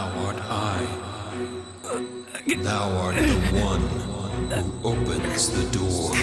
Thou art I. Thou art the one who opens the door.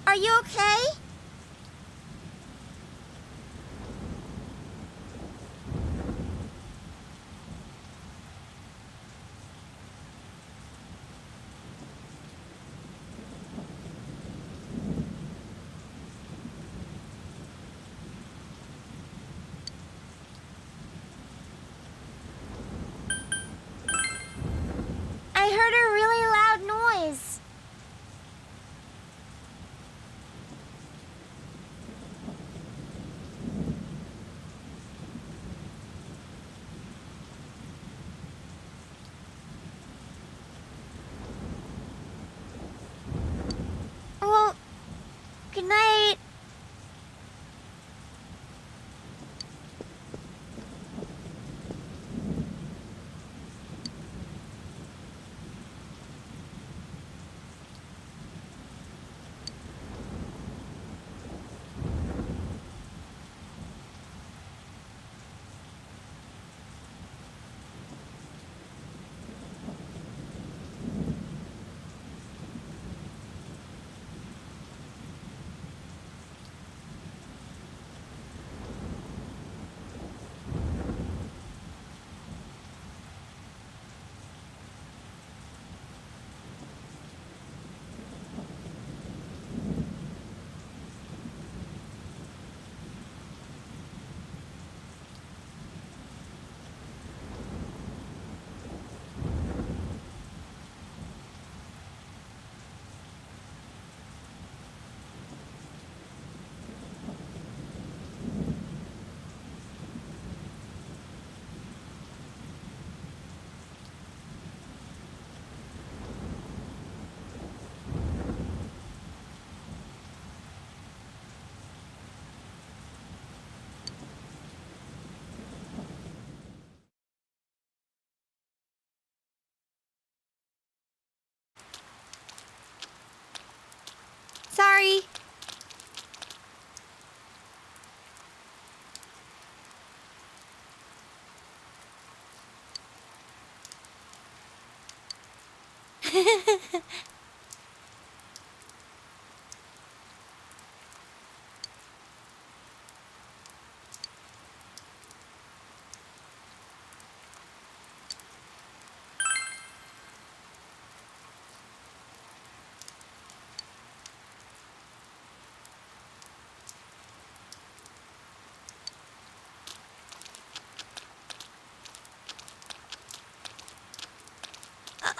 Are you okay? I heard a really loud noise. Well, good night. Sorry.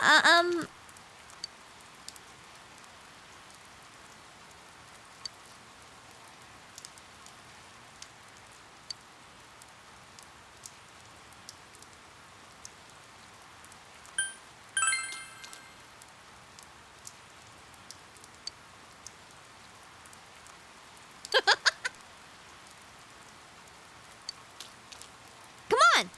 Uh, um, come on.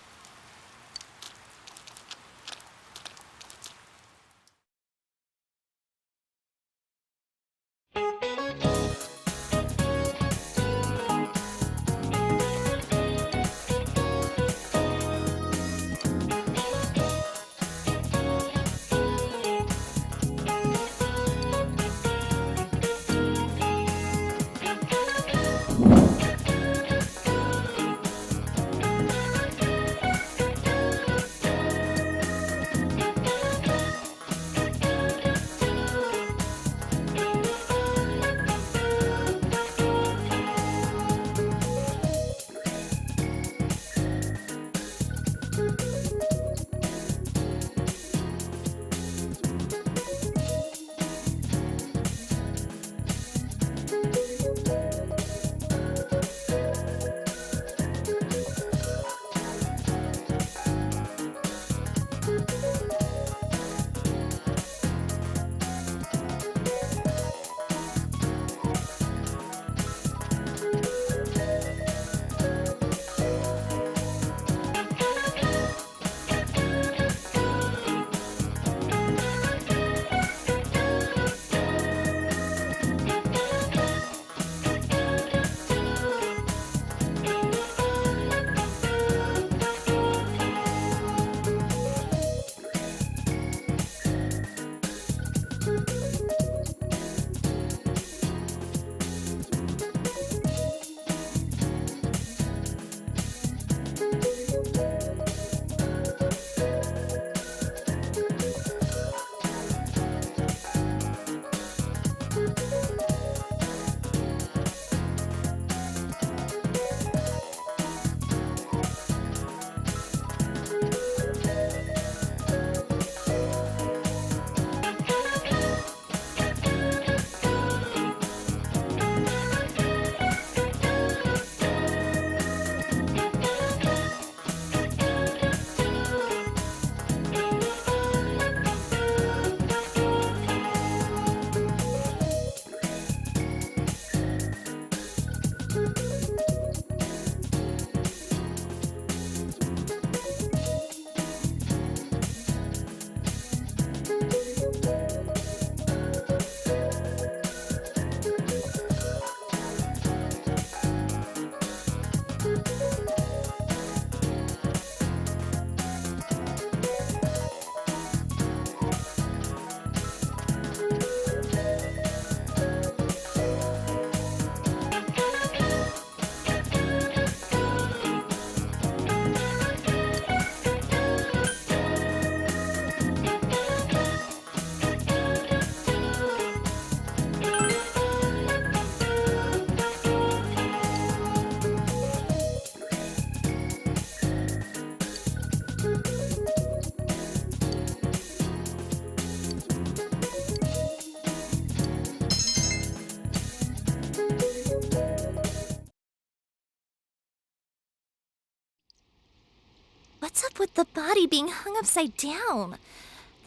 what's up with the body being hung upside down?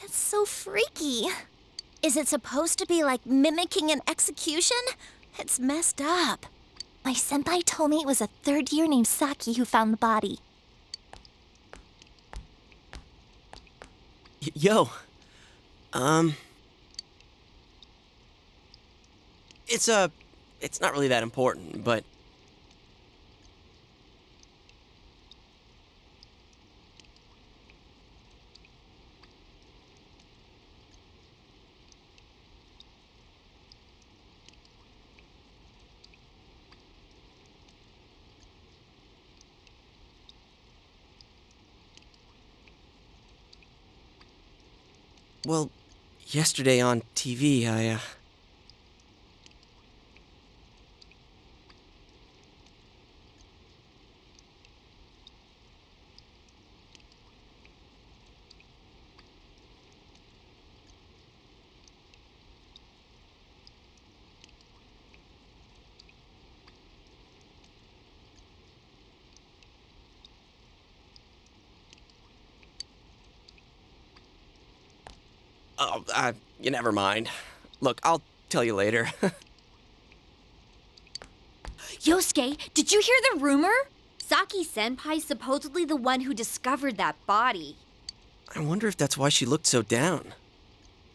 That's so freaky. Is it supposed to be like mimicking an execution? It's messed up. My senpai told me it was a third year named Saki who found the body. Yo. It's not really that important, but... Well, yesterday on TV, you never mind. Look, I'll tell you later. Yosuke, did you hear the rumor? Saki-senpai's supposedly the one who discovered that body. I wonder if that's why she looked so down.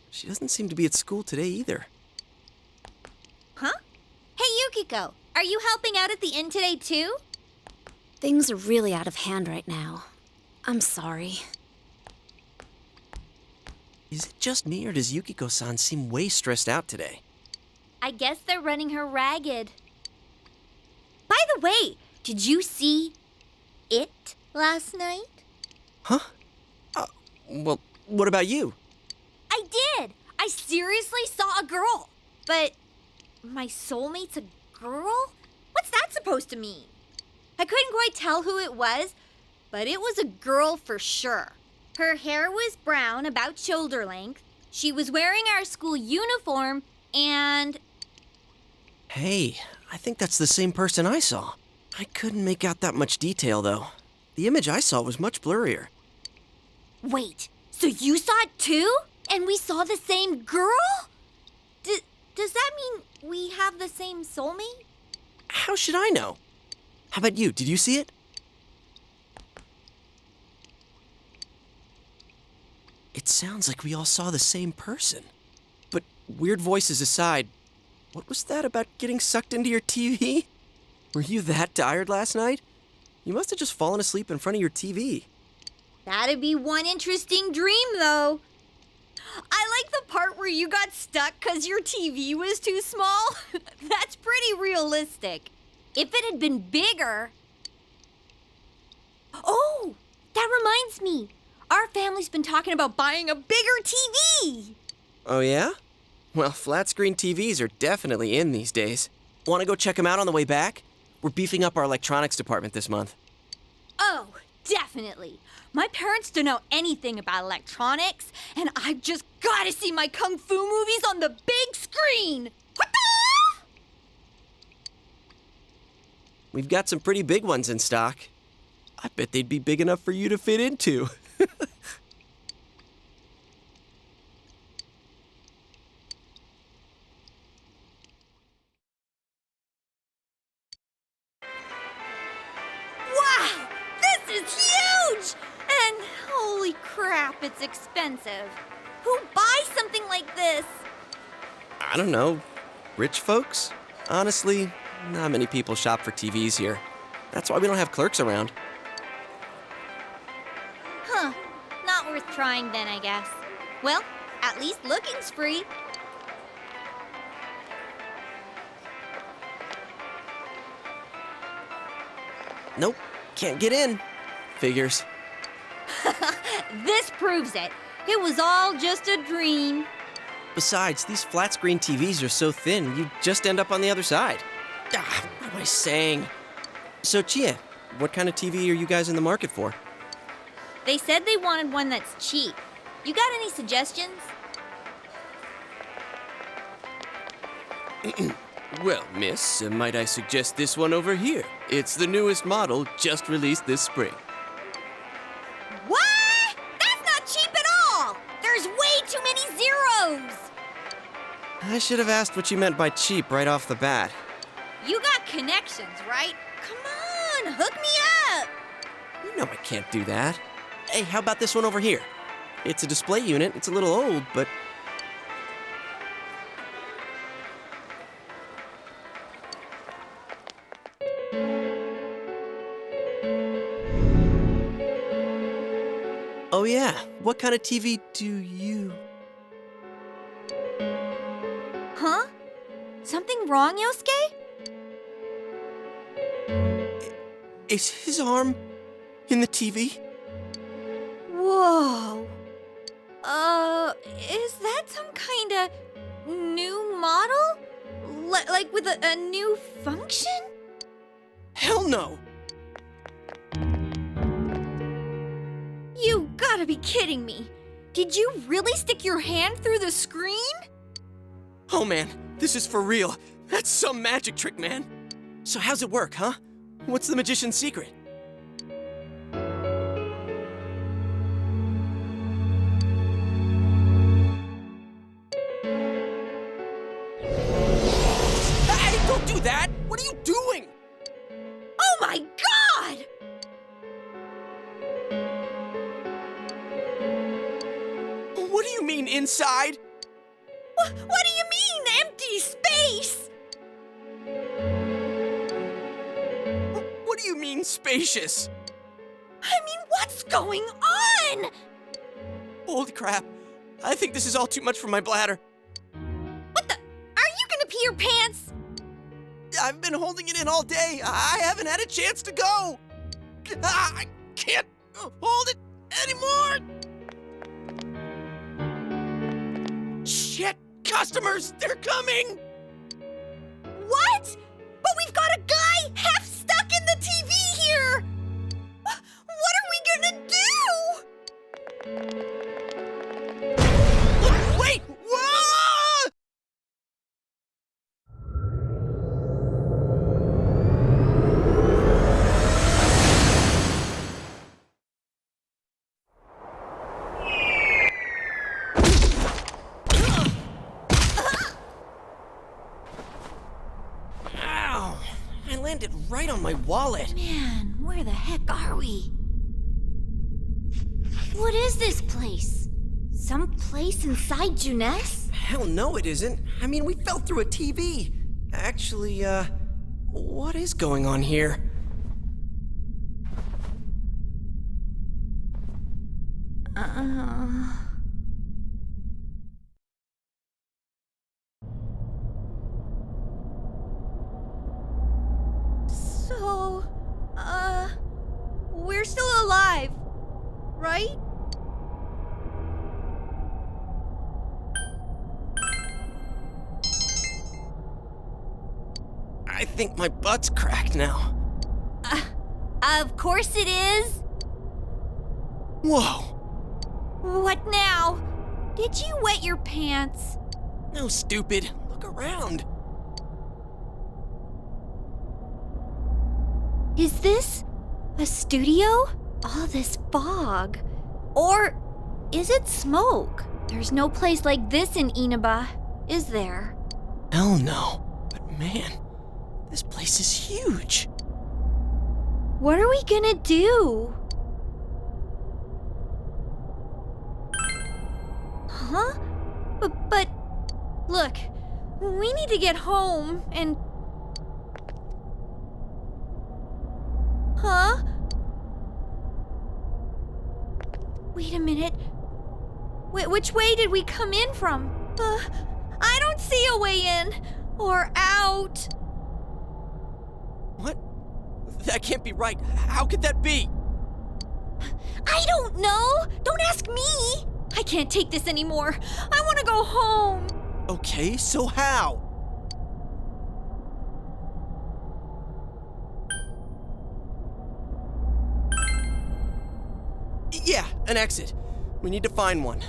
She doesn't seem to be at school today either. Huh? Hey, Yukiko, are you helping out at the inn today too? Things are really out of hand right now. I'm sorry. Is it just me, or does Yukiko-san seem way stressed out today? I guess they're running her ragged. By the way, did you see it last night? Huh? Well, what about you? I did! I seriously saw a girl. But my soulmate's a girl? What's that supposed to mean? I couldn't quite tell who it was, but it was a girl for sure. Her hair was brown, about shoulder length. She was wearing our school uniform, and... Hey, I think that's the same person I saw. I couldn't make out that much detail, though. The image I saw was much blurrier. Wait, so you saw it too? And we saw the same girl? Does that mean we have the same soulmate? How should I know? How about you? Did you see it? It sounds like we all saw the same person. But weird voices aside, what was that about getting sucked into your TV? Were you that tired last night? You must have just fallen asleep in front of your TV. That'd be one interesting dream, though. I like the part where you got stuck because your TV was too small. That's pretty realistic. If it had been bigger... Oh, that reminds me. Our family's been talking about buying a bigger TV. Oh, yeah? Well, flat screen TVs are definitely in these days. Want to go check them out on the way back? We're beefing up our electronics department this month. Oh, definitely. My parents don't know anything about electronics, and I've just got to see my kung fu movies on the big screen. We've got some pretty big ones in stock. I bet they'd be big enough for you to fit into. Wow, this is huge! And holy crap, it's expensive. Who buys something like this? I don't know. Rich folks? Honestly, not many people shop for TVs here. That's why we don't have clerks around. Huh, not worth trying then, I guess. Well, at least looking's free. Nope, can't get in. Figures. This proves it. It was all just a dream. Besides, these flat screen TVs are so thin, you just end up on the other side. What am I saying? So, Chia, what kind of TV are you guys in the market for? They said they wanted one that's cheap. You got any suggestions? Well, miss, might I suggest this one over here? It's the newest model, just released this spring. too many zeros! I should have asked what you meant by cheap right off the bat. You got connections, right? Come on, hook me up! You know I can't do that. Hey, how about this one over here? It's a display unit. It's a little old, but... Oh yeah, what kind of TV do you... Huh? Something wrong, Yosuke? Is his arm in the TV? Whoa. Is that some kind of new model? Like with a new function? Hell no! You gotta be kidding me. Did you really stick your hand through the screen? Oh man, this is for real. That's some magic trick, man. So how's it work, huh? What's the magician's secret? Hey, don't do that! What are you doing? Oh my god! What do you mean, inside? What do you mean, empty space? What do you mean, spacious? I mean, what's going on? Holy crap. I think this is all too much for my bladder. What the? Are you gonna pee your pants? I've been holding it in all day. I haven't had a chance to go. I can't hold it anymore. Shit, customers, they're coming. What? But we've got a guy half stuck in the TV here. What are we gonna do? Wait, whoa! Ow! I landed right on my wallet. Man, where the heck are we? What is this place? Some place inside Juness? Hell no, it isn't. I mean, we fell through a TV. Actually, what is going on here? So, we're still alive, right? I think my butt's cracked now. Of course it is. Whoa! What now? Did you wet your pants? No, stupid. Look around. Is this a studio? All this fog. Or is it smoke? There's no place like this in Inaba, is there? Hell no. But man, this place is huge. What are we gonna do? Huh? But look, we need to get home and... Huh? Wait a minute. Which way did we come in from? I don't see a way in or out. What? That can't be right. How could that be? I don't know. Don't ask me. I can't take this anymore. I want to go home. Okay, so how? Yeah, an exit. We need to find one.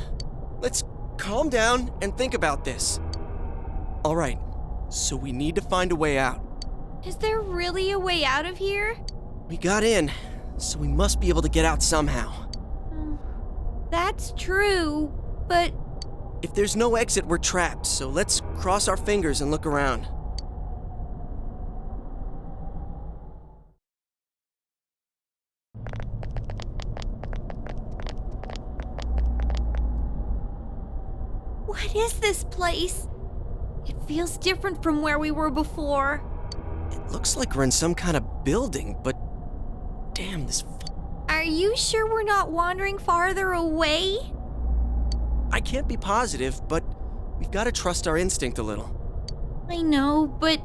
Let's calm down and think about this. All right, so we need to find a way out. Is there really a way out of here? We got in, so we must be able to get out somehow. That's true, but If there's no exit, we're trapped, so let's cross our fingers and look around. What is this place? It feels different from where we were before. It looks like we're in some kind of building, but damn, this Are you sure we're not wandering farther away? I can't be positive, but we've got to trust our instinct a little. I know, but...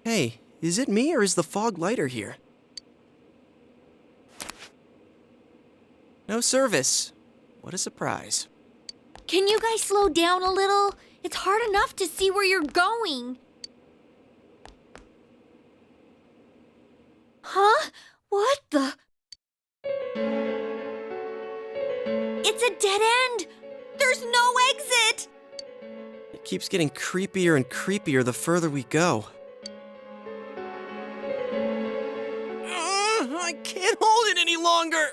Hey, is it me or is the fog lighter here? No service. What a surprise. Can you guys slow down a little? It's hard enough to see where you're going. Huh? What the? It's a dead end! There's no exit! It keeps getting creepier and creepier the further we go. I can't hold it any longer!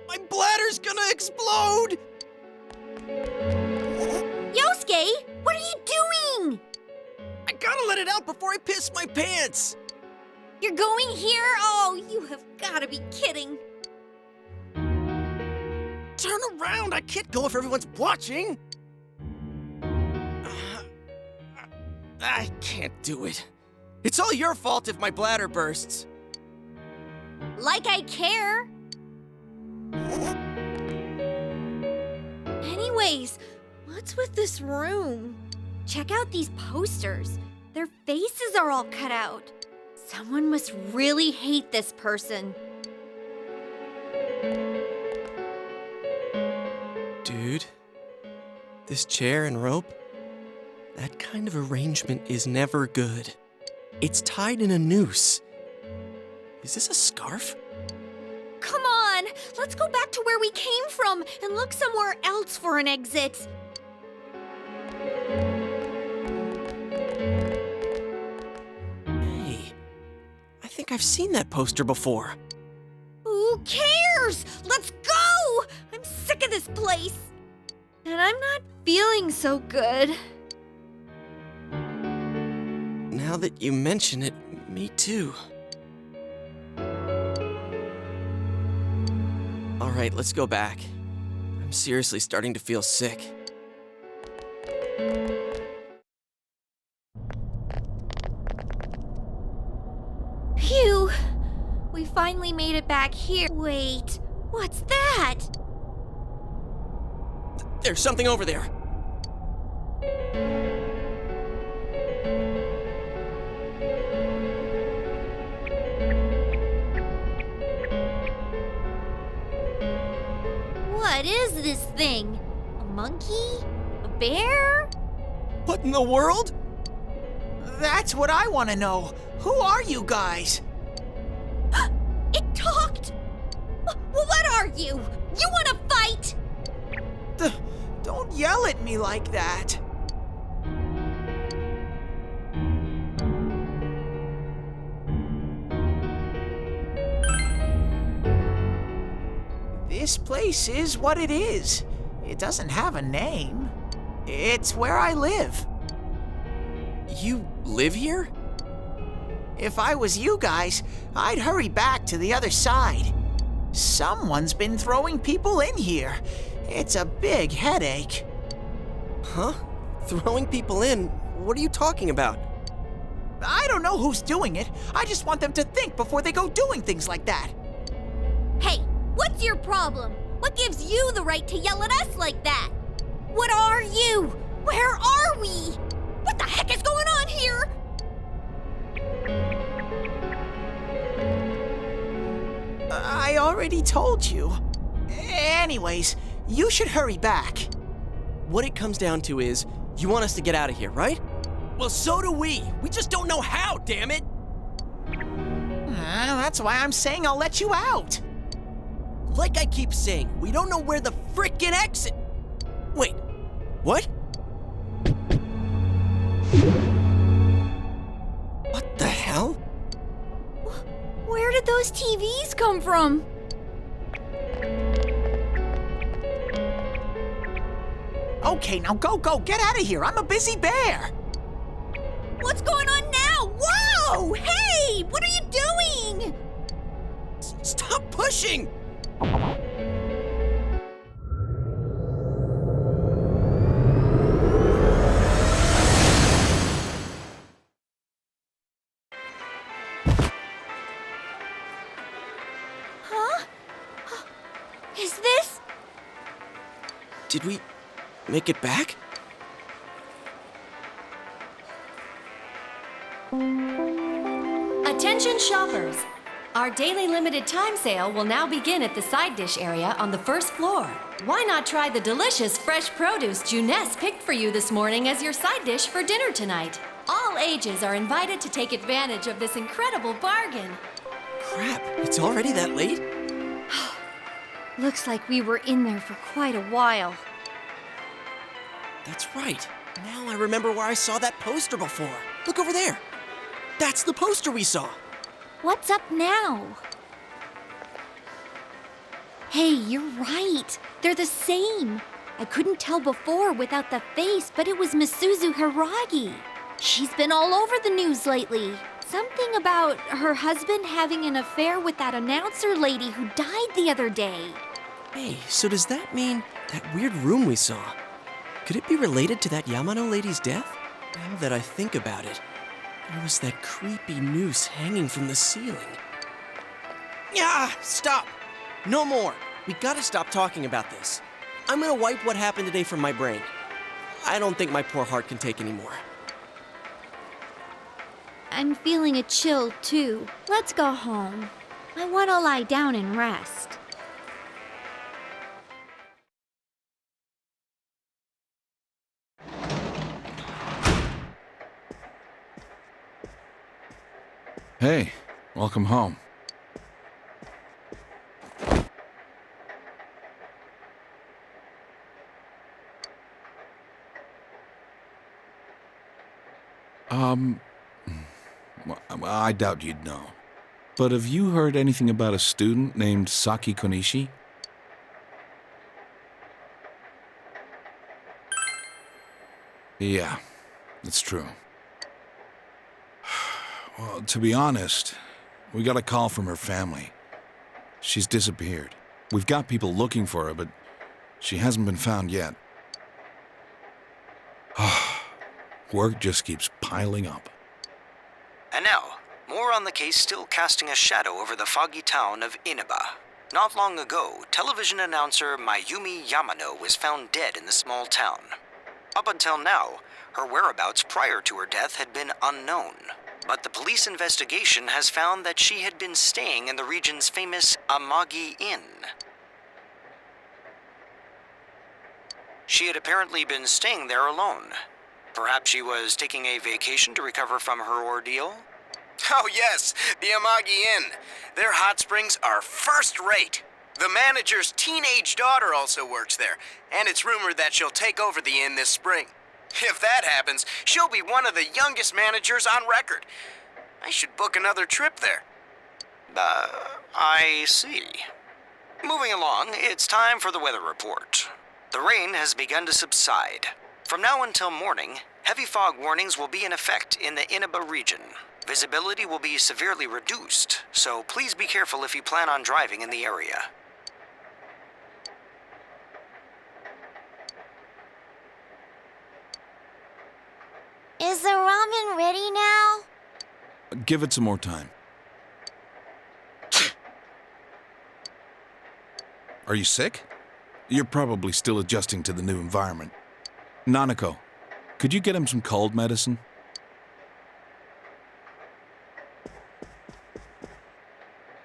My bladder's gonna explode! Yosuke, what are you doing? I gotta let it out before I piss my pants! You're going here? Oh, you have gotta be kidding. Turn around! I can't go if everyone's watching! I can't do it. It's all your fault if my bladder bursts. Like I care. Anyways, what's with this room? Check out these posters. Their faces are all cut out. Someone must really hate this person. Dude, this chair and rope, that kind of arrangement is never good. It's tied in a noose. Is this a scarf? Come on, let's go back to where we came from and look somewhere else for an exit. Hey, I think I've seen that poster before. Who cares? Let's go! I'm sick of this place. And I'm not feeling so good. Now that you mention it, me too. All right, let's go back. I'm seriously starting to feel sick. Phew! We finally made it back here. Wait, what's that? There's something over there. What is this thing? A monkey? A bear? What in the world? That's what I want to know. Who are you guys? It talked! What are you? You want to fight? Don't yell at me like that. This place is what it is. It doesn't have a name. It's where I live. You live here? If I was you guys, I'd hurry back to the other side. Someone's been throwing people in here. It's a big headache. Huh? Throwing people in? What are you talking about? I don't know who's doing it. I just want them to think before they go doing things like that. Hey, what's your problem? What gives you the right to yell at us like that? What are you? Where are we? What the heck is going on here? I already told you. Anyways, you should hurry back. What it comes down to is, you want us to get out of here, right? Well, so do we. We just don't know how, damn it! That's why I'm saying I'll let you out. Like I keep saying, we don't know where the frickin' exit... Wait, what? What the hell? Where did those TVs come from? Okay, now go, get out of here. I'm a busy bear. What's going on now? Whoa! Hey! What are you doing? Stop pushing! Huh? Is this? Did we make it back? Attention shoppers! Our daily limited time sale will now begin at the side dish area on the first floor. Why not try the delicious fresh produce Juness picked for you this morning as your side dish for dinner tonight? All ages are invited to take advantage of this incredible bargain. Crap, it's already that late? Looks like we were in there for quite a while. That's right. Now I remember where I saw that poster before. Look over there. That's the poster we saw. What's up now? Hey, you're right. They're the same. I couldn't tell before without the face, but it was Misuzu Hiragi. She's been all over the news lately. Something about her husband having an affair with that announcer lady who died the other day. Hey, so does that mean that weird room we saw? Could it be related to that Yamano lady's death? Now that I think about it, there was that creepy noose hanging from the ceiling. Yeah, stop! No more! We gotta stop talking about this. I'm gonna wipe what happened today from my brain. I don't think my poor heart can take any more. I'm feeling a chill, too. Let's go home. I want to lie down and rest. Hey, welcome home. Well, I doubt you'd know. But have you heard anything about a student named Saki Konishi? Yeah, it's true. Well, to be honest, we got a call from her family. She's disappeared. We've got people looking for her, but she hasn't been found yet. Work just keeps piling up. And now, more on the case still casting a shadow over the foggy town of Inaba. Not long ago, television announcer Mayumi Yamano was found dead in the small town. Up until now, her whereabouts prior to her death had been unknown. But the police investigation has found that she had been staying in the region's famous Amagi Inn. She had apparently been staying there alone. Perhaps she was taking a vacation to recover from her ordeal? Oh yes, the Amagi Inn. Their hot springs are first rate. The manager's teenage daughter also works there, and it's rumored that she'll take over the inn this spring. If that happens, she'll be one of the youngest managers on record. I should book another trip there. I see. Moving along, it's time for the weather report. The rain has begun to subside. From now until morning, heavy fog warnings will be in effect in the Inaba region. Visibility will be severely reduced, so please be careful if you plan on driving in the area. Is the ramen ready now? Give it some more time. Are you sick? You're probably still adjusting to the new environment. Nanako, could you get him some cold medicine?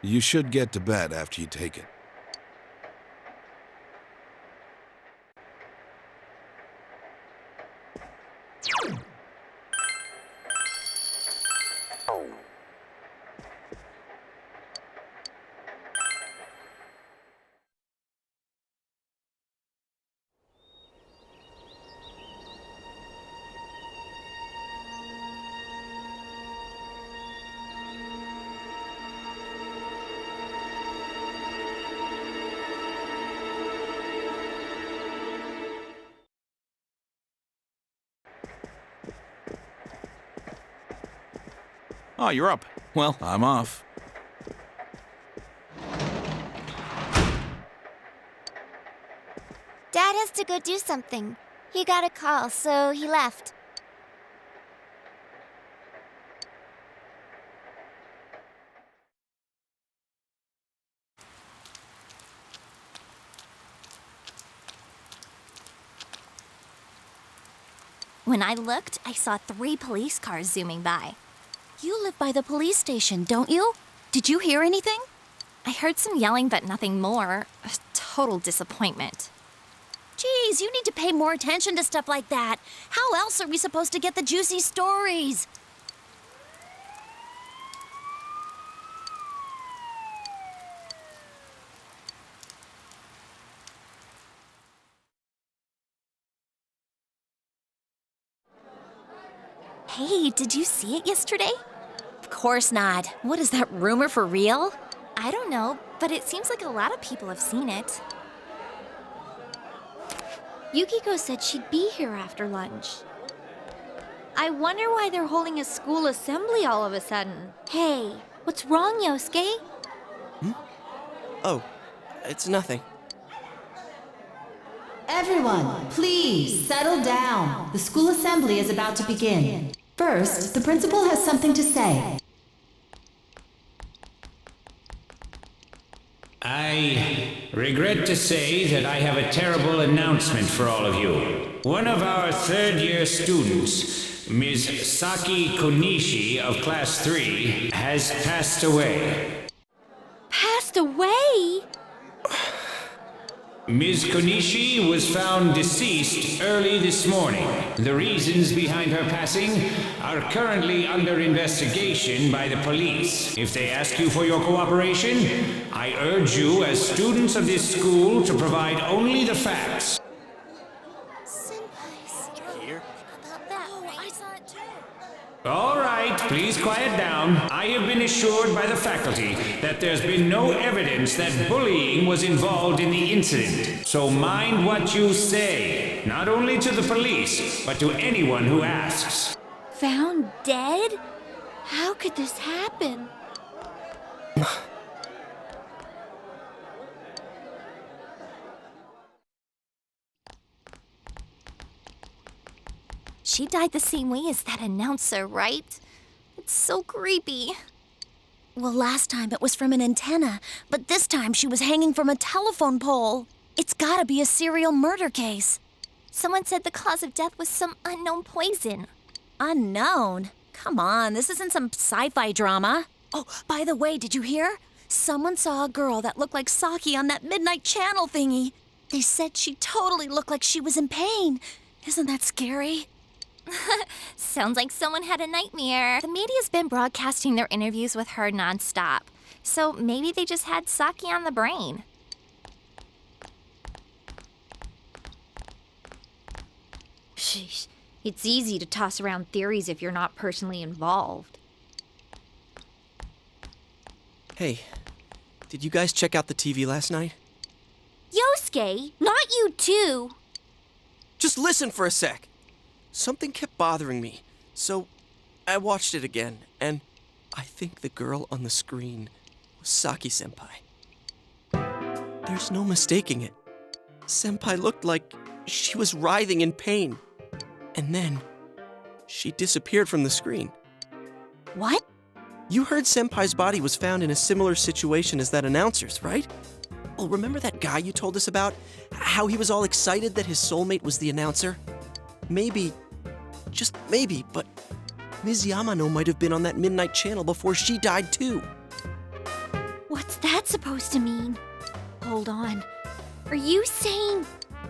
You should get to bed after you take it. Oh, you're up. Well, I'm off. Dad has to go do something. He got a call, so he left. When I looked, I saw 3 police cars zooming by. You live by the police station, don't you? Did you hear anything? I heard some yelling, but nothing more. A total disappointment. Geez, you need to pay more attention to stuff like that. How else are we supposed to get the juicy stories? Hey, did you see it yesterday? Of course not. What is that rumor for real? I don't know, but it seems like a lot of people have seen it. Yukiko said she'd be here after lunch. I wonder why they're holding a school assembly all of a sudden. Hey, what's wrong, Yosuke? Oh, it's nothing. Everyone, please settle down. The school assembly is about to begin. First, the principal has something to say. I regret to say that I have a terrible announcement for all of you. One of our third-year students, Ms. Saki Konishi of Class 3, has passed away. Passed away? Ms. Konishi was found deceased early this morning. The reasons behind her passing are currently under investigation by the police. If they ask you for your cooperation, I urge you as students of this school to provide only the facts. All right, please quiet down. I have been assured by the faculty that there's been no evidence that bullying was involved in the incident. So mind what you say, not only to the police, but to anyone who asks. Found dead? How could this happen? She died the same way as that announcer, right? It's so creepy. Well, last time it was from an antenna, but this time she was hanging from a telephone pole. It's gotta be a serial murder case. Someone said the cause of death was some unknown poison. Unknown? Come on, this isn't some sci-fi drama. Oh, by the way, did you hear? Someone saw a girl that looked like Saki on that midnight channel thingy. They said she totally looked like she was in pain. Isn't that scary? Sounds like someone had a nightmare. The media's been broadcasting their interviews with her nonstop, so maybe they just had Saki on the brain. Sheesh, it's easy to toss around theories if you're not personally involved. Hey, did you guys check out the TV last night? Yosuke, not you too! Just listen for a sec. Something kept bothering me, so I watched it again, and I think the girl on the screen was Saki-senpai. There's no mistaking it. Senpai looked like she was writhing in pain. And then, she disappeared from the screen. What? You heard Senpai's body was found in a similar situation as that announcer's, right? Well, remember that guy you told us about? How he was all excited that his soulmate was the announcer? Maybe, just maybe, but Ms. Yamano might have been on that midnight channel before she died too. What's that supposed to mean? Hold on. Are you saying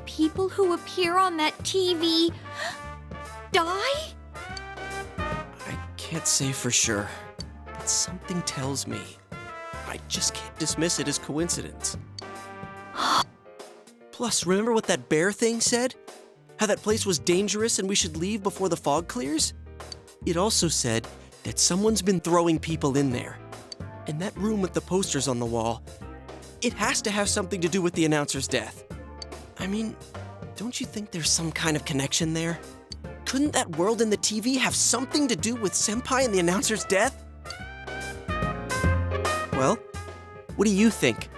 people who appear on that TV die? I can't say for sure, but something tells me I just can't dismiss it as coincidence. Plus, remember what that bear thing said? How that place was dangerous and we should leave before the fog clears? It also said that someone's been throwing people in there. And that room with the posters on the wall, it has to have something to do with the announcer's death. I mean, don't you think there's some kind of connection there? Couldn't that world in the TV have something to do with Senpai and the announcer's death? What do you think?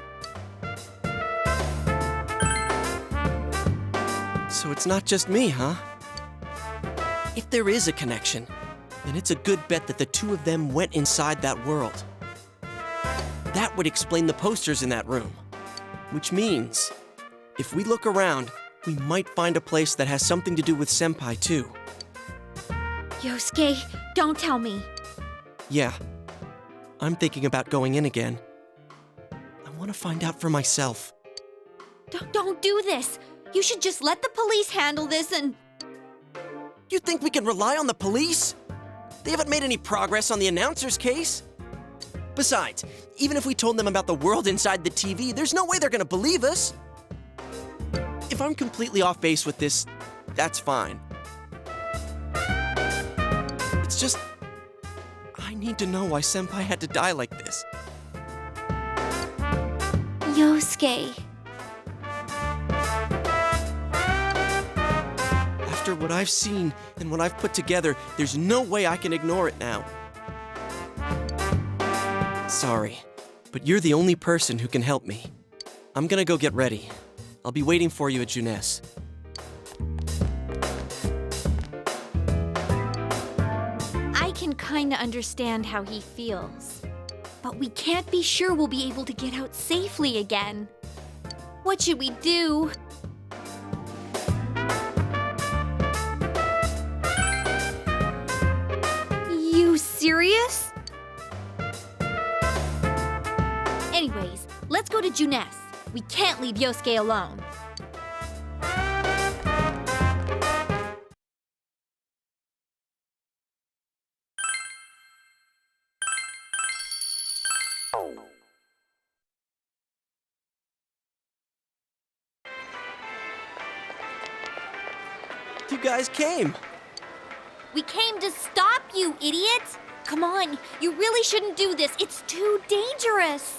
So it's not just me, huh? If there is a connection, then it's a good bet that the two of them went inside that world. That would explain the posters in that room. Which means, if we look around, we might find a place that has something to do with Senpai, too. Yosuke, don't tell me. Yeah, I'm thinking about going in again. I want to find out for myself. Don't do this. You should just let the police handle this and... You think we can rely on the police? They haven't made any progress on the announcer's case. Besides, even if we told them about the world inside the TV, there's no way they're gonna believe us. If I'm completely off base with this, that's fine. It's just, I need to know why Senpai had to die like this. Yosuke. After what I've seen and what I've put together, there's no way I can ignore it now. Sorry, but you're the only person who can help me. I'm gonna go get ready. I'll be waiting for you at Juness. I can kinda understand how he feels. But we can't be sure we'll be able to get out safely again. What should we do? You serious? Anyways, let's go to Juness. We can't leave Yosuke alone. You guys came. We came to stop you, idiot! Come on, you really shouldn't do this. It's too dangerous.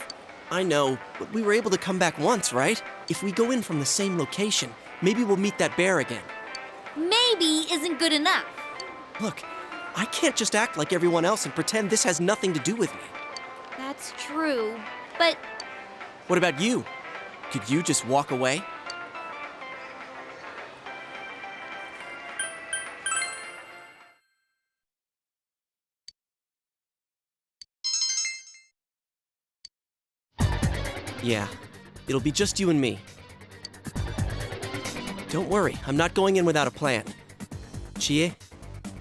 I know, but we were able to come back once, right? If we go in from the same location, maybe we'll meet that bear again. Maybe isn't good enough. Look, I can't just act like everyone else and pretend this has nothing to do with me. That's true, but... What about you? Could you just walk away? Yeah, it'll be just you and me. Don't worry, I'm not going in without a plan. Chie,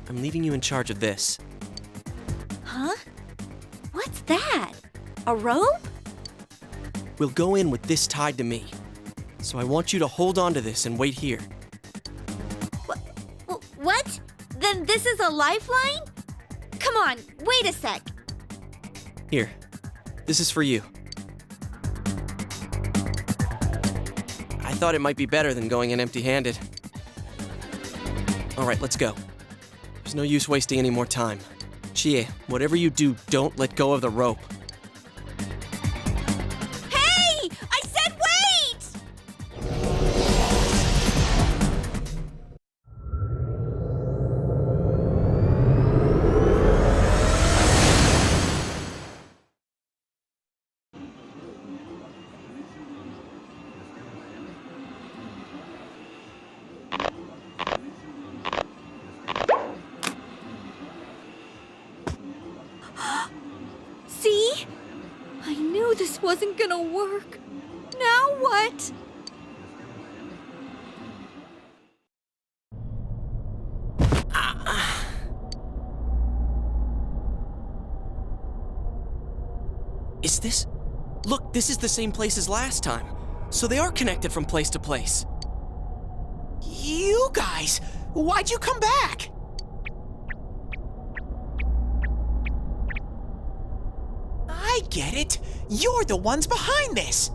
I'm leaving you in charge of this. Huh? What's that? A rope? We'll go in with this tied to me. So I want you to hold on to this and wait here. What? Then this is a lifeline? Come on, wait a sec. Here, this is for you. I thought it might be better than going in empty-handed. All right, let's go. There's no use wasting any more time. Chie, whatever you do, don't let go of the rope. Hey! I said wait! See? I knew this wasn't gonna work. Now what? Is this? Look, this is the same place as last time. So they are connected from place to place. You guys, why'd you come back? I get it. You're the ones behind this.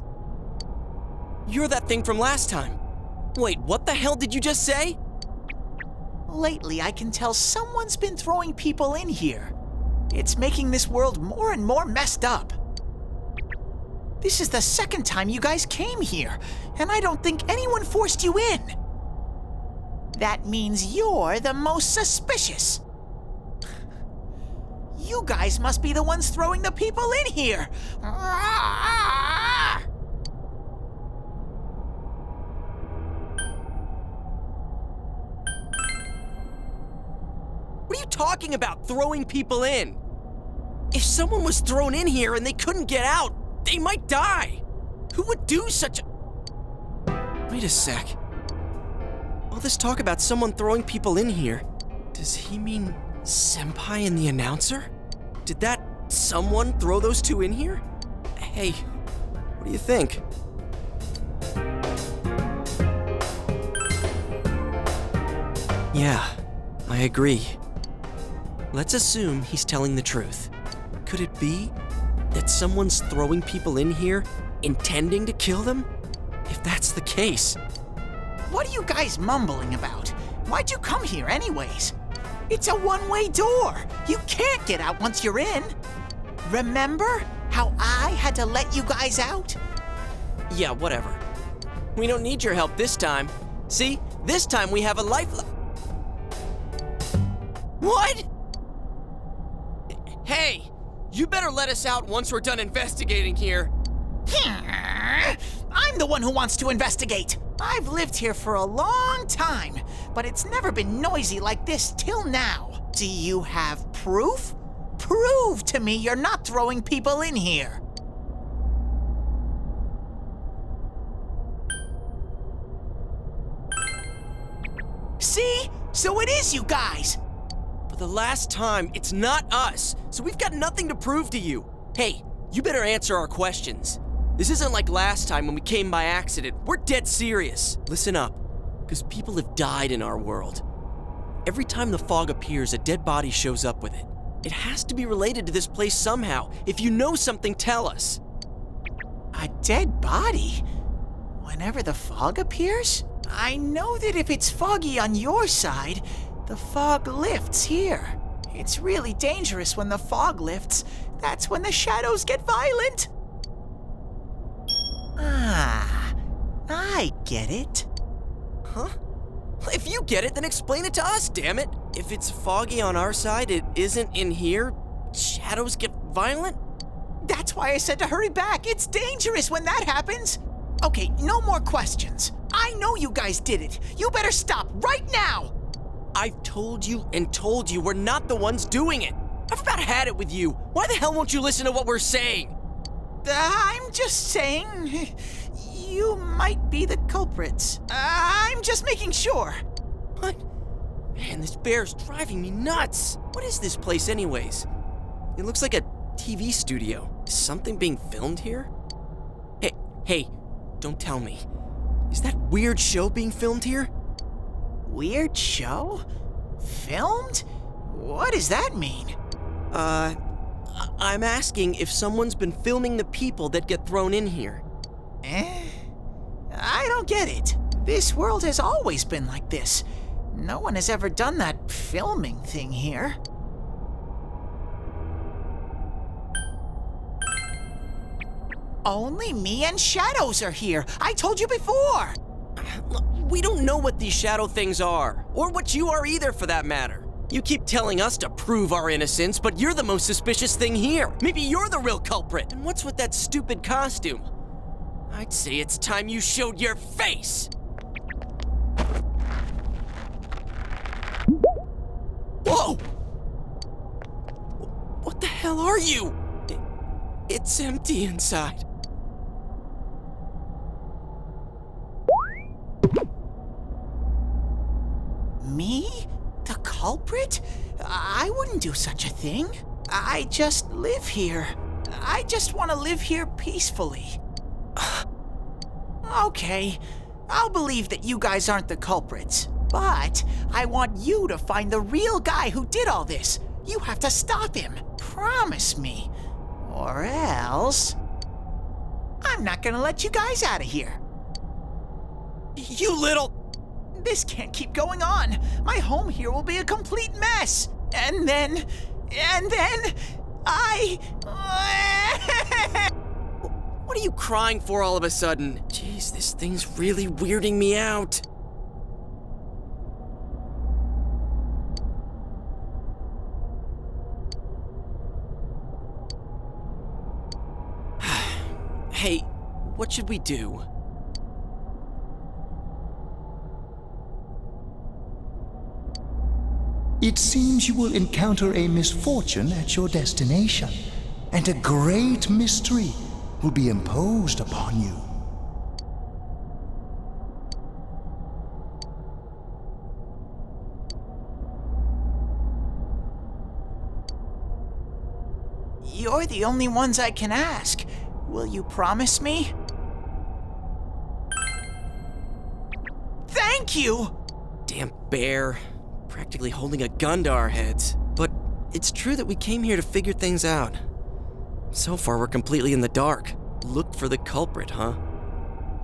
You're that thing from last time. Wait, what the hell did you just say? Lately, I can tell someone's been throwing people in here. It's making this world more and more messed up. This is the second time you guys came here, and I don't think anyone forced you in. That means you're the most suspicious. You guys must be the ones throwing the people in here. What are you talking about, throwing people in? If someone was thrown in here and they couldn't get out, they might die. Who would do such a... Wait a sec. All this talk about someone throwing people in here, does he mean Senpai and the announcer? Did that someone throw those two in here? Hey, what do you think? Yeah, I agree. Let's assume he's telling the truth. Could it be that someone's throwing people in here intending to kill them? If that's the case... What are you guys mumbling about? Why'd you come here anyways? It's a one-way door. You can't get out once you're in. Remember how I had to let you guys out? Yeah, whatever. We don't need your help this time. See? This time we have a lifeline. What? Hey! You better let us out once we're done investigating here. I'm the one who wants to investigate. I've lived here for a long time, but it's never been noisy like this till now. Do you have proof? Prove to me you're not throwing people in here. See? So it is you guys. For the last time, it's not us, so we've got nothing to prove to you. Hey, you better answer our questions. This isn't like last time when we came by accident. We're dead serious. Listen up, because people have died in our world. Every time the fog appears, a dead body shows up with it. It has to be related to this place somehow. If you know something, tell us. A dead body? Whenever the fog appears? I know that if it's foggy on your side, the fog lifts here. It's really dangerous when the fog lifts. That's when the shadows get violent. Ah, I get it. Huh? If you get it, then explain it to us, damn it. If it's foggy on our side, it isn't in here. Shadows get violent? That's why I said to hurry back. It's dangerous when that happens. Okay, no more questions. I know you guys did it. You better stop right now. I've told you and told you we're not the ones doing it. I've about had it with you. Why the hell won't you listen to what we're saying? I'm just saying, you might be the culprits. I'm just making sure. What? Man, this bear's driving me nuts. What is this place anyways? It looks like a TV studio. Is something being filmed here? Hey, don't tell me. Is that weird show being filmed here? Weird show? Filmed? What does that mean? I'm asking if someone's been filming the people that get thrown in here. I don't get it. This world has always been like this. No one has ever done that filming thing here. Only me and Shadows are here. I told you before. We don't know what these shadow things are, or what you are either for that matter. You keep telling us to prove our innocence, but you're the most suspicious thing here. Maybe you're the real culprit. And what's with that stupid costume? I'd say it's time you showed your face. Whoa! What the hell are you? It's empty inside. Me? The culprit? I wouldn't do such a thing. I just live here. I just want to live here peacefully. Okay, I'll believe that you guys aren't the culprits. But I want you to find the real guy who did all this. You have to stop him. Promise me. Or else... I'm not gonna let you guys out of here. You little... This can't keep going on. My home here will be a complete mess. And then I... What are you crying for all of a sudden? Jeez, this thing's really weirding me out. Hey, what should we do? It seems you will encounter a misfortune at your destination, and a great mystery will be imposed upon you. You're the only ones I can ask. Will you promise me? Thank you! Damn bear. Practically holding a gun to our heads. But it's true that we came here to figure things out. So far, we're completely in the dark. Look for the culprit, huh?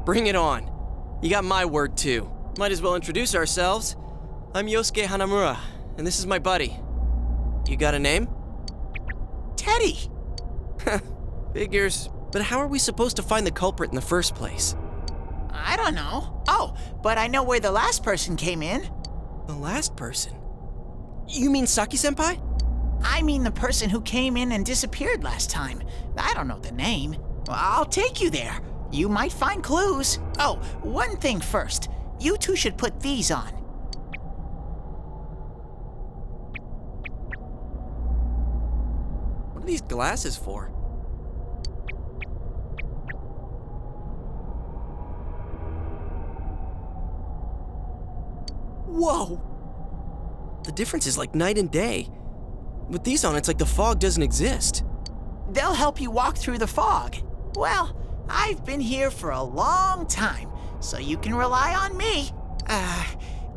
Bring it on. You got my word, too. Might as well introduce ourselves. I'm Yosuke Hanamura, and this is my buddy. You got a name? Teddy! Figures. But how are we supposed to find the culprit in the first place? I don't know. Oh, but I know where the last person came in. The last person? You mean Saki-senpai? I mean the person who came in and disappeared last time. I don't know the name. I'll take you there. You might find clues. Oh, one thing first. You two should put these on. What are these glasses for? Whoa! The difference is like night and day. With these on, it's like the fog doesn't exist. They'll help you walk through the fog. Well, I've been here for a long time, so you can rely on me.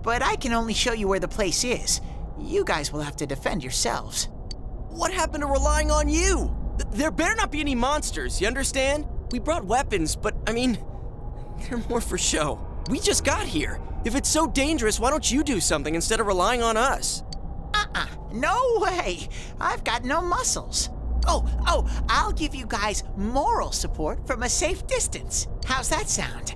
But I can only show you where the place is. You guys will have to defend yourselves. What happened to relying on you? There better not be any monsters, you understand? We brought weapons, but I mean, they're more for show. We just got here. If it's so dangerous, why don't you do something instead of relying on us? No way! I've got no muscles. Oh, I'll give you guys moral support from a safe distance. How's that sound?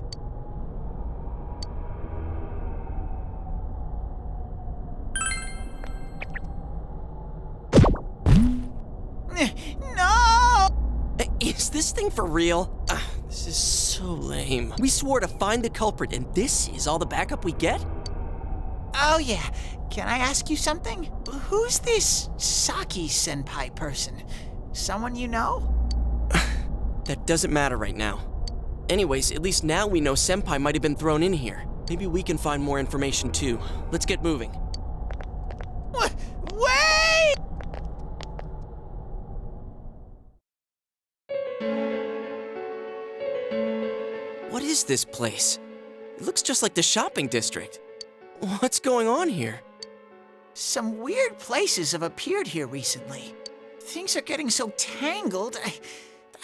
No! Is this thing for real? This is so lame. We swore to find the culprit, and this is all the backup we get? Oh yeah, can I ask you something? Who's this Saki-senpai person? Someone you know? That doesn't matter right now. Anyways, at least now we know Senpai might have been thrown in here. Maybe we can find more information too. Let's get moving. Wait! What is this place? It looks just like the shopping district. What's going on here? Some weird places have appeared here recently. Things are getting so tangled,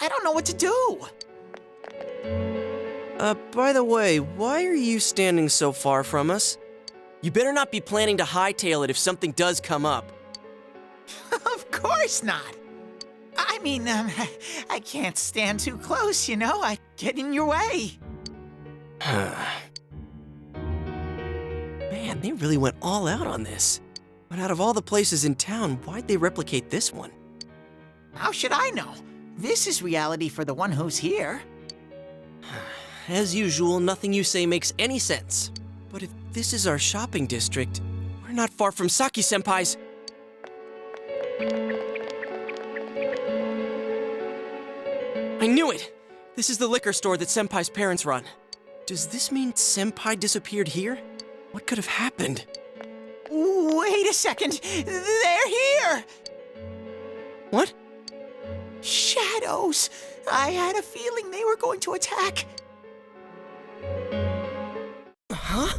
I don't know what to do. By the way, why are you standing so far from us? You better not be planning to hightail it if something does come up. Of course not. I mean, I can't stand too close, you know? I get in your way. Man, they really went all out on this. But out of all the places in town, why'd they replicate this one? How should I know? This is reality for the one who's here. As usual, nothing you say makes any sense. But if this is our shopping district, we're not far from Saki-senpai's. I knew it! This is the liquor store that Senpai's parents run. Does this mean Senpai disappeared here? What could have happened? Wait a second! They're here! What? Shadows! I had a feeling they were going to attack. Huh?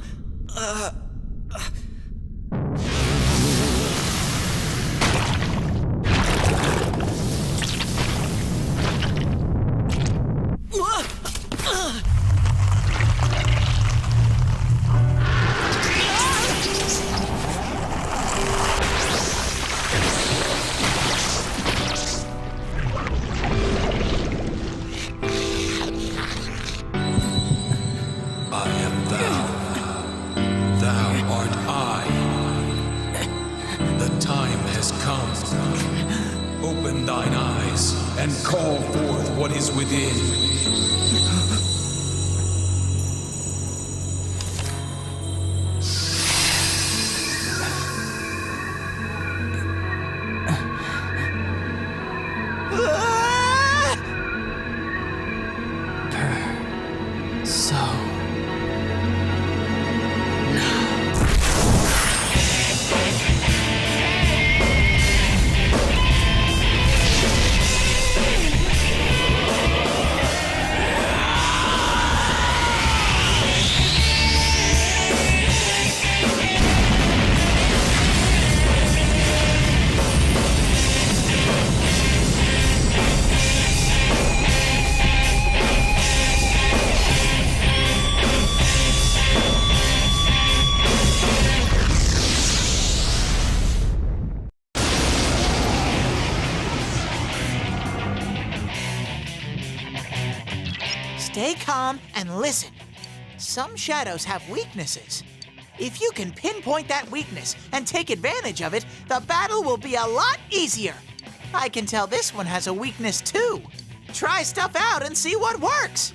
Open thine eyes and call forth what is within. Stay calm and listen. Some shadows have weaknesses. If you can pinpoint that weakness and take advantage of it, the battle will be a lot easier. I can tell this one has a weakness too. Try stuff out and see what works.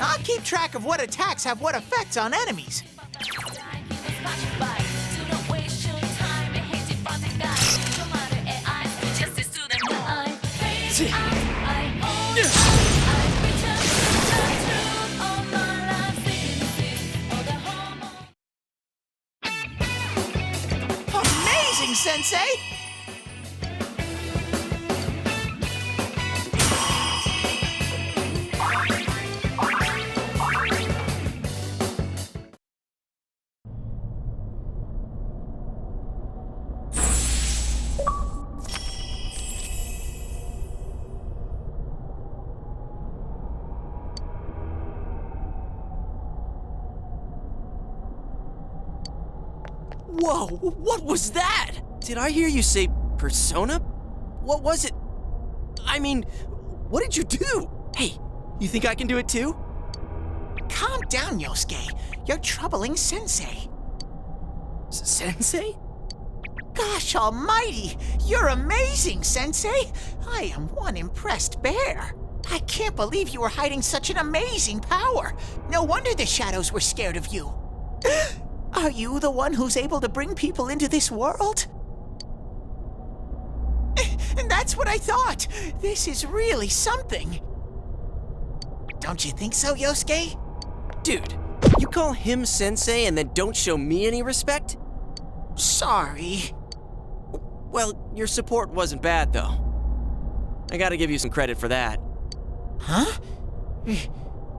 I'll keep track of what attacks have what effects on enemies. Amazing, Sensei! Whoa, what was that? Did I hear you say persona? What was it? I mean, what did you do? Hey, you think I can do it too? Calm down, Yosuke. You're troubling Sensei. Sensei? Gosh almighty! You're amazing, Sensei! I am one impressed bear. I can't believe you were hiding such an amazing power. No wonder the shadows were scared of you. Are you the one who's able to bring people into this world? And that's what I thought. This is really something. Don't you think so, Yosuke? Dude, you call him Sensei and then don't show me any respect? Sorry. Well, your support wasn't bad, though. I gotta give you some credit for that. Huh?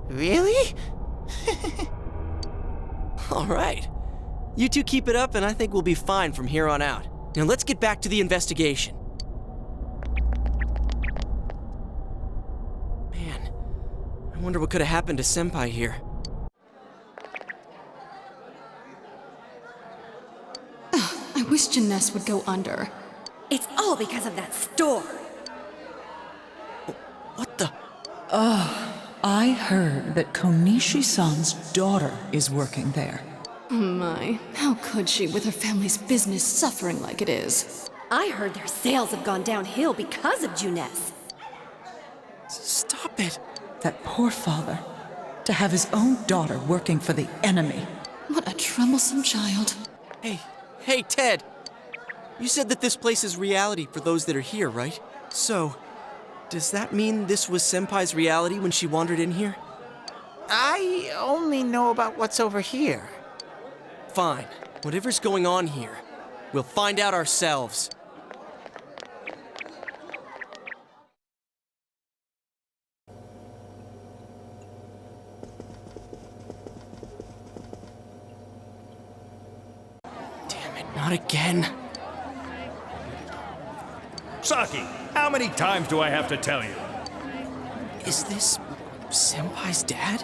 Really? All right. You two keep it up and I think we'll be fine from here on out. Now let's get back to the investigation. Man, I wonder what could have happened to Senpai here. I wish Janess would go under. It's all because of that store. What the? I heard that Konishi-san's daughter is working there. Oh my, how could she with her family's business suffering like it is? I heard their sales have gone downhill because of Juness. Stop it. That poor father. To have his own daughter working for the enemy. What a troublesome child. Hey, Ted. You said that this place is reality for those that are here, right? So, does that mean this was Senpai's reality when she wandered in here? I only know about what's over here. Fine. Whatever's going on here, we'll find out ourselves. Damn it, not again. Saki, how many times do I have to tell you? Is this Senpai's dad?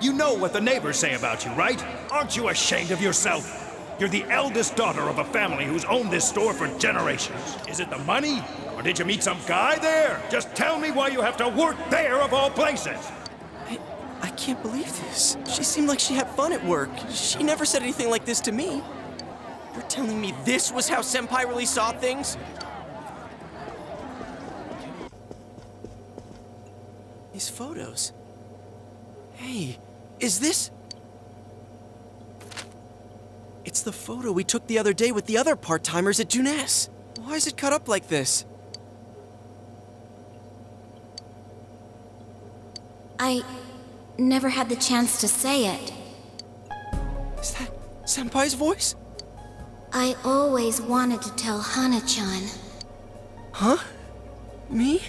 You know what the neighbors say about you, right? Aren't you ashamed of yourself? You're the eldest daughter of a family who's owned this store for generations. Is it the money? Or did you meet some guy there? Just tell me why you have to work there of all places. I can't believe this. She seemed like she had fun at work. She never said anything like this to me. You're telling me this was how Senpai really saw things? These photos. Hey, is this... It's the photo we took the other day with the other part-timers at Junes. Why is it cut up like this? I never had the chance to say it. Is that Senpai's voice? I always wanted to tell Hana-chan. Huh? Me?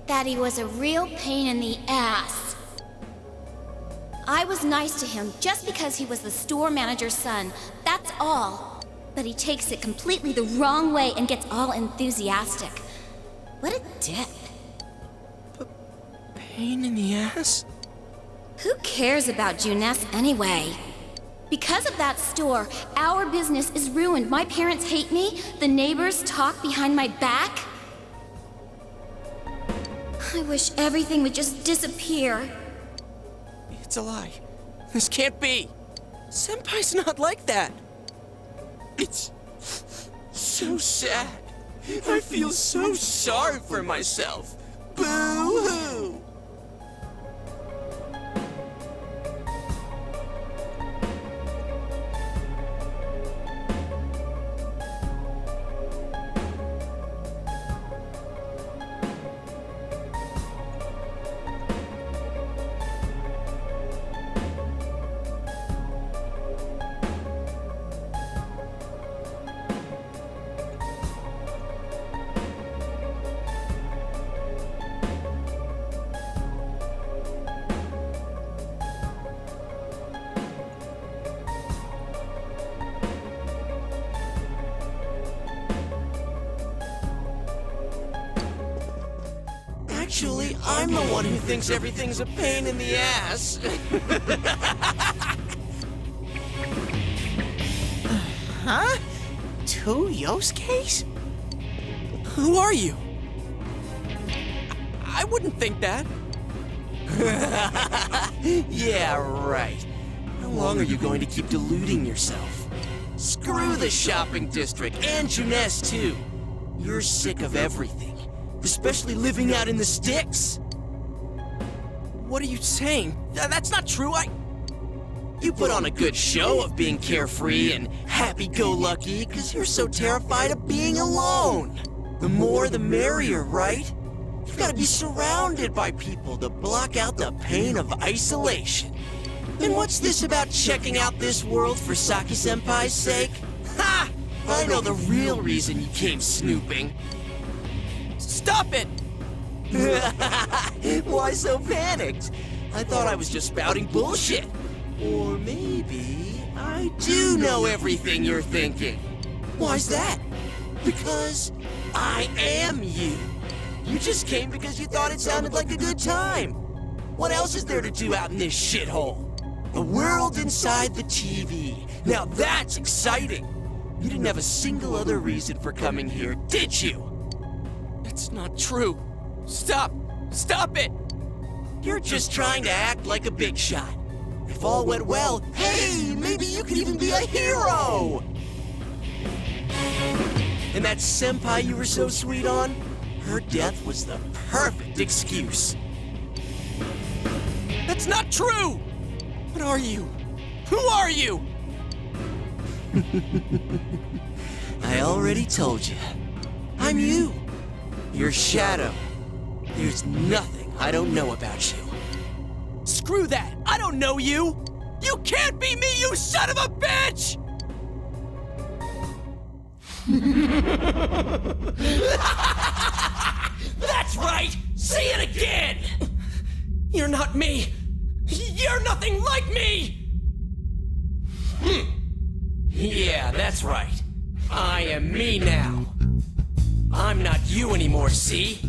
That he was a real pain in the ass. I was nice to him just because he was the store manager's son. That's all. But he takes it completely the wrong way and gets all enthusiastic. What a dick. Pain in the ass? Who cares about Junes anyway? Because of that store, our business is ruined. My parents hate me. The neighbors talk behind my back. I wish everything would just disappear. It's a lie. This can't be. Senpai's not like that. It's so sad. I feel so sorry for myself. Boo-hoo! Actually, I'm the one who thinks everything's a pain in the ass. Huh? Two Yosuke's? Who are you? I wouldn't think that. Yeah, right. How long are you going to keep deluding yourself? Screw the shopping district and Junes too. You're sick of everything, especially living out in the sticks. What are you saying? That's not true. You put on a good show of being carefree and happy-go-lucky because you're so terrified of being alone. The more the merrier, right? You've got to be surrounded by people to block out the pain of isolation. And what's this about checking out this world for Saki-senpai's sake? Ha! I know the real reason you came snooping. Stop it! Why so panicked? I thought I was just spouting bullshit. Or maybe I do know everything you're thinking. Why's that? Because I am you. You just came because you thought it sounded like a good time. What else is there to do out in this shithole? The world inside the TV. Now that's exciting. You didn't have a single other reason for coming here, did you? That's not true. Stop! Stop it! You're just trying to act like a big shot. If all went well, hey, maybe you could even be a hero! And that senpai you were so sweet on? Her death was the perfect excuse. That's not true! What are you? Who are you? I already told you. I'm you. Your shadow. There's nothing I don't know about you. Screw that! I don't know you! You can't be me, you son of a bitch! That's right! Say it again! You're not me! You're nothing like me! Yeah, that's right. I am me now. I'm not you anymore, see?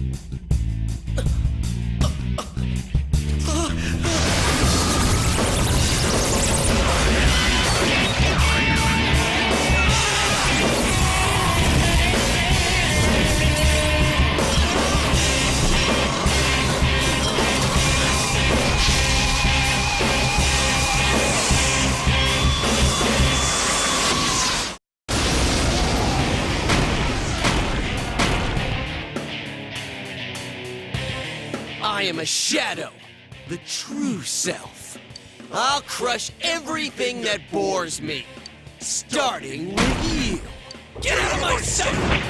I am a shadow, the true self. I'll crush everything that bores me, starting with you. Get out of my sight!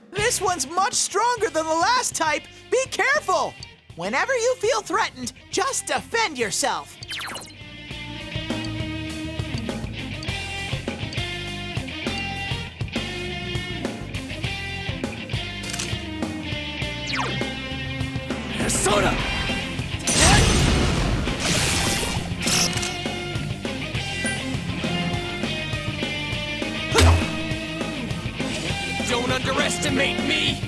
This one's much stronger than the last type. Be careful! Whenever you feel threatened, just defend yourself. Soda! Don't underestimate me!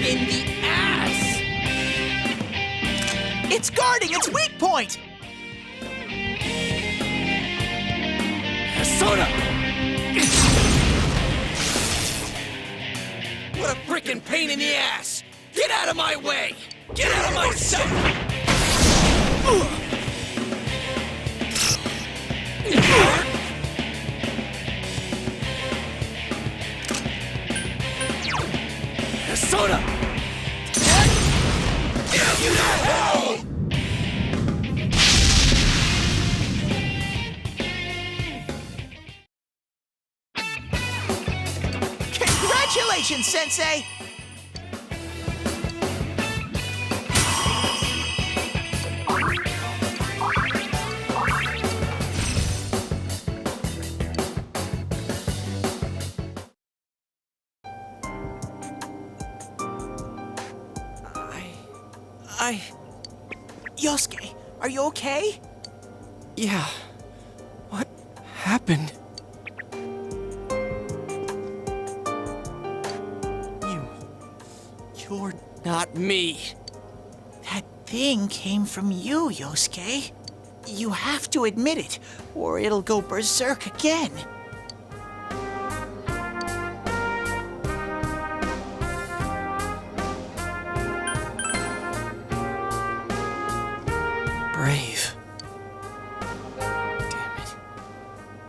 In the ass! It's guarding its weak point! Soda! What a frickin' pain in the ass! Get out of my way! Get out of my sight! Soda! You know! Congratulations, Sensei! Yosuke, are you okay? Yeah. What happened? You're not me. That thing came from you, Yosuke. You have to admit it, or it'll go berserk again. Brave. Damn it.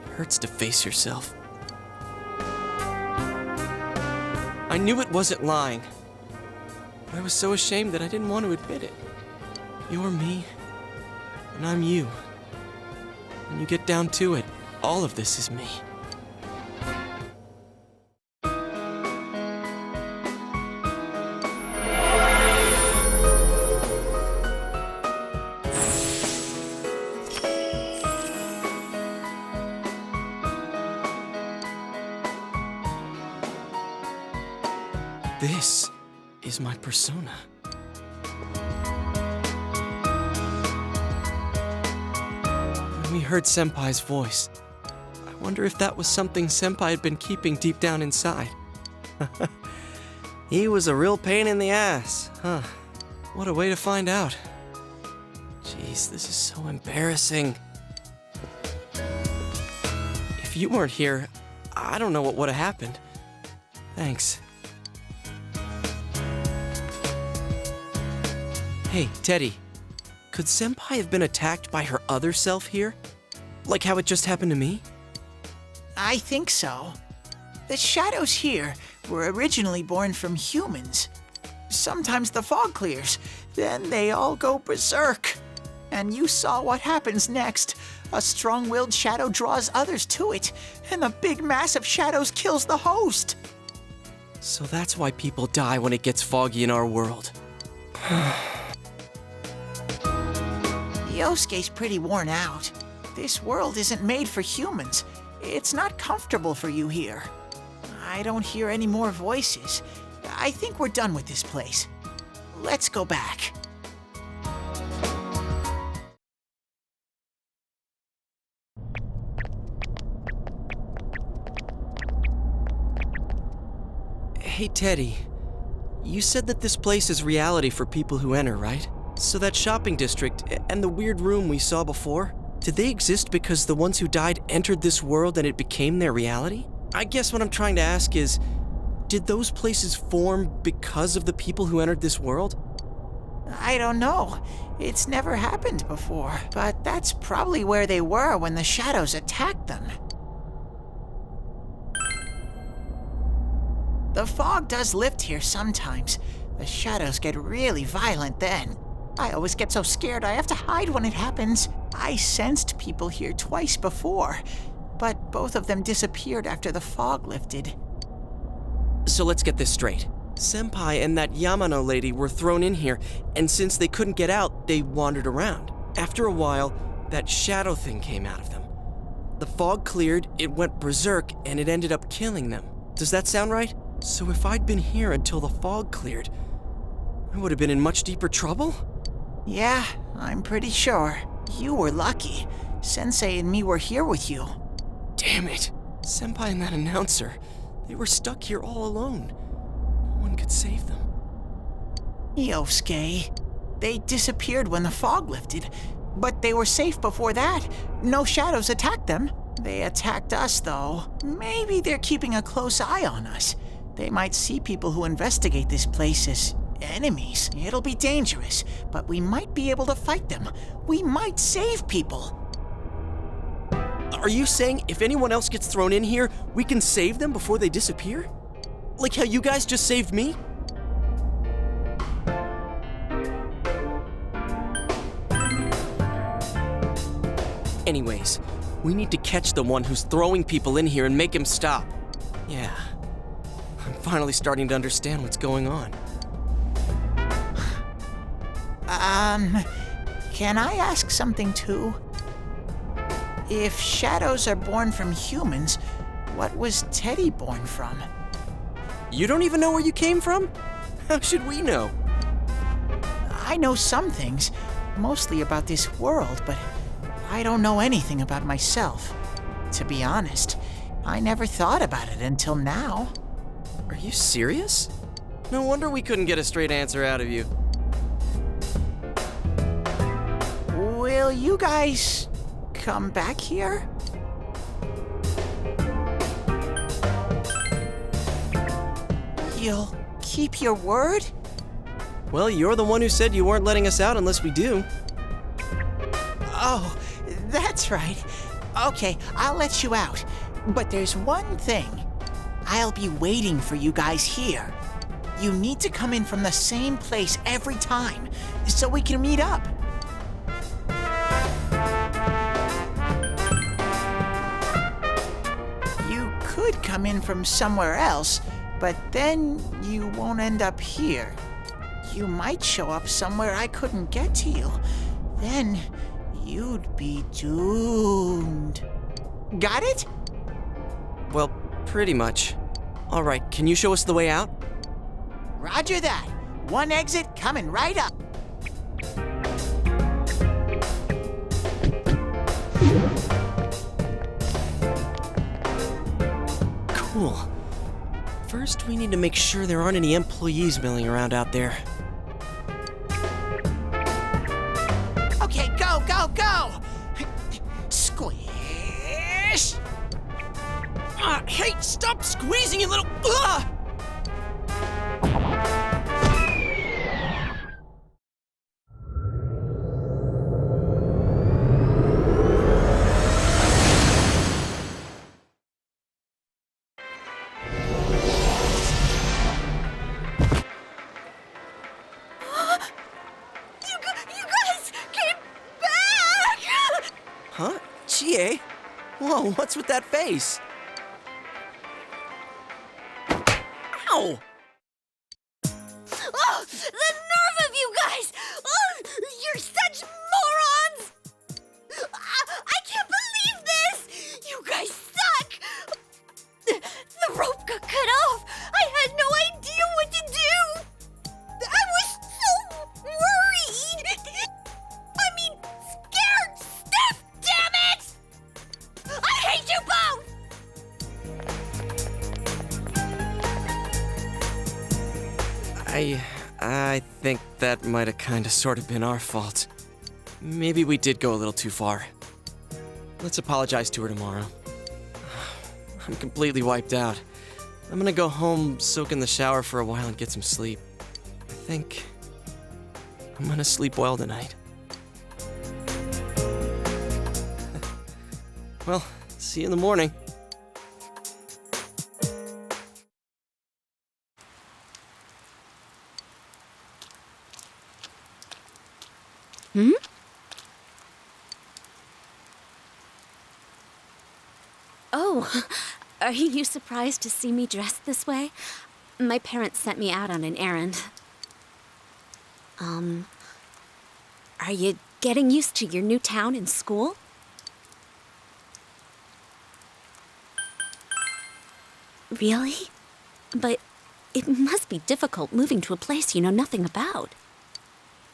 It hurts to face yourself. I knew it wasn't lying. But I was so ashamed that I didn't want to admit it. You're me, and I'm you. When you get down to it, all of this is me. This is my persona. When we heard Senpai's voice, I wonder if that was something Senpai had been keeping deep down inside. He was a real pain in the ass, huh? What a way to find out. Jeez, this is so embarrassing. If you weren't here, I don't know what would have happened. Thanks. Hey, Teddy, could Senpai have been attacked by her other self here? Like how it just happened to me? I think so. The shadows here were originally born from humans. Sometimes the fog clears, then they all go berserk. And you saw what happens next. A strong-willed shadow draws others to it, and the big mass of shadows kills the host. So that's why people die when it gets foggy in our world. Yosuke's pretty worn out. This world isn't made for humans. It's not comfortable for you here. I don't hear any more voices. I think we're done with this place. Let's go back. Hey, Teddy. You said that this place is reality for people who enter, right? So that shopping district and the weird room we saw before, did they exist because the ones who died entered this world and it became their reality? I guess what I'm trying to ask is, Did those places form because of the people who entered this world? I don't know. It's never happened before, but that's probably where they were when the shadows attacked them. The fog does lift here sometimes. The shadows get really violent then. I always get so scared I have to hide when it happens. I sensed people here twice before, but both of them disappeared after the fog lifted. So let's get this straight. Senpai and that Yamano lady were thrown in here, and since they couldn't get out, they wandered around. After a while, that shadow thing came out of them. The fog cleared, it went berserk, and it ended up killing them. Does that sound right? So if I'd been here until the fog cleared, I would have been in much deeper trouble? Yeah, I'm pretty sure. You were lucky. Sensei and me were here with you. Damn it. Senpai and that announcer, they were stuck here all alone. No one could save them. Yosuke, they disappeared when the fog lifted, but they were safe before that. No shadows attacked them. They attacked us, though. Maybe they're keeping a close eye on us. They might see people who investigate this place as enemies. It'll be dangerous, but we might be able to fight them. We might save people. Are you saying if anyone else gets thrown in here, we can save them before they disappear? Like how you guys just saved me? Anyways, we need to catch the one who's throwing people in here and make him stop. Yeah, I'm finally starting to understand what's going on. Can I ask something too? If shadows are born from humans, what was Teddy born from? You don't even know where you came from? How should we know? I know some things, mostly about this world, but I don't know anything about myself. To be honest, I never thought about it until now. Are you serious? No wonder we couldn't get a straight answer out of you. Will you guys come back here? You'll keep your word? Well, you're the one who said you weren't letting us out unless we do. Oh, that's right. Okay, I'll let you out. But there's one thing. I'll be waiting for you guys here. You need to come in from the same place every time, so we can meet up. You could come in from somewhere else, but then you won't end up here. You might show up somewhere I couldn't get to you. Then you'd be doomed. Got it? Well, pretty much. All right, can you show us the way out? Roger that. One exit coming right up. Cool. First, we need to make sure there aren't any employees milling around out there. Okay, go, go, go! Squish! Hey, stop squeezing, you little... Ugh! You guys came back! Huh? Chie? Whoa, what's with that face? Ow! Oh, the nerve of you guys! Oh, you're such morons! I can't believe this! You guys suck! The rope got cut off! I had no idea what to do! I was so worried! I mean, scared stiff, damn it! I hate you both! I think that might have kind of sort of been our fault. Maybe we did go a little too far. Let's apologize to her tomorrow. I'm completely wiped out. I'm gonna go home, soak in the shower for a while, and get some sleep. I think I'm gonna sleep well tonight. Well, see you in the morning. Hmm? Oh, are you surprised to see me dressed this way? My parents sent me out on an errand. Are you getting used to your new town and school? Really? But it must be difficult moving to a place you know nothing about.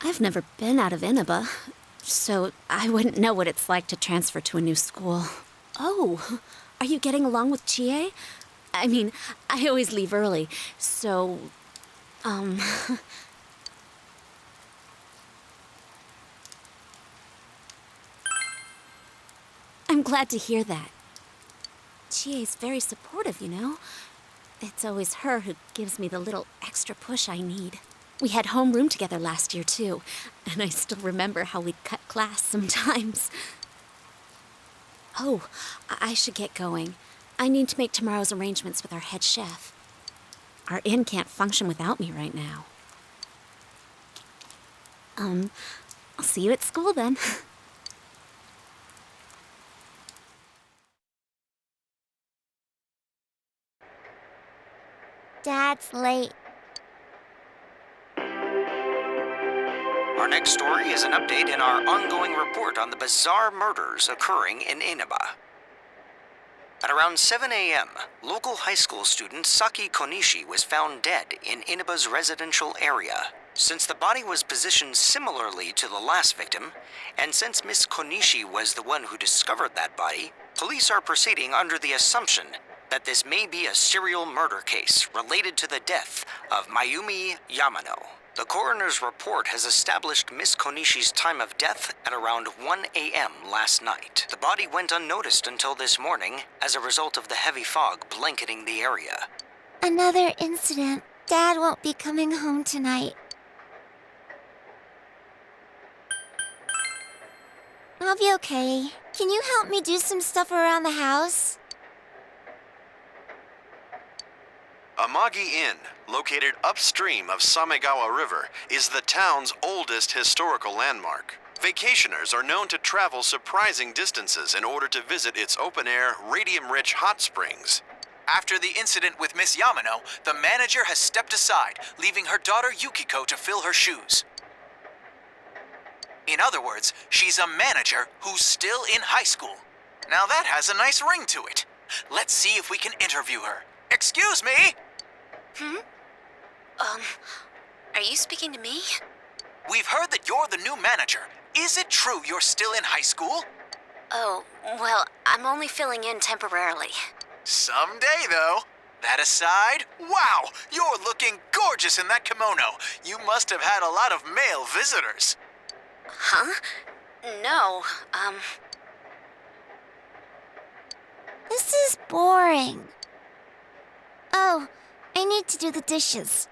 I've never been out of Inaba, so I wouldn't know what it's like to transfer to a new school. Oh, are you getting along with Chie? I mean, I always leave early, so, I'm glad to hear that. Chie's very supportive, you know? It's always her who gives me the little extra push I need. We had homeroom together last year, too, and I still remember how we'd cut class sometimes. Oh, I should get going. I need to make tomorrow's arrangements with our head chef. Our inn can't function without me right now. I'll see you at school then. Dad's late. Our next story is an update in our ongoing report on the bizarre murders occurring in Inaba. At around 7 a.m., local high school student Saki Konishi was found dead in Inaba's residential area. Since the body was positioned similarly to the last victim, and since Miss Konishi was the one who discovered that body, police are proceeding under the assumption that this may be a serial murder case related to the death of Mayumi Yamano. The coroner's report has established Miss Konishi's time of death at around 1 a.m. last night. The body went unnoticed until this morning as a result of the heavy fog blanketing the area. Another incident. Dad won't be coming home tonight. I'll be okay. Can you help me do some stuff around the house? Amagi Inn, located upstream of Samegawa River, is the town's oldest historical landmark. Vacationers are known to travel surprising distances in order to visit its open-air, radium-rich hot springs. After the incident with Miss Yamano, the manager has stepped aside, leaving her daughter Yukiko to fill her shoes. In other words, she's a manager who's still in high school. Now that has a nice ring to it. Let's see if we can interview her. Excuse me? Are you speaking to me? We've heard that you're the new manager. Is it true you're still in high school? Oh, well, I'm only filling in temporarily. Someday, though. That aside, wow, you're looking gorgeous in that kimono. You must have had a lot of male visitors. Huh? No, This is boring. Oh, I need to do the dishes.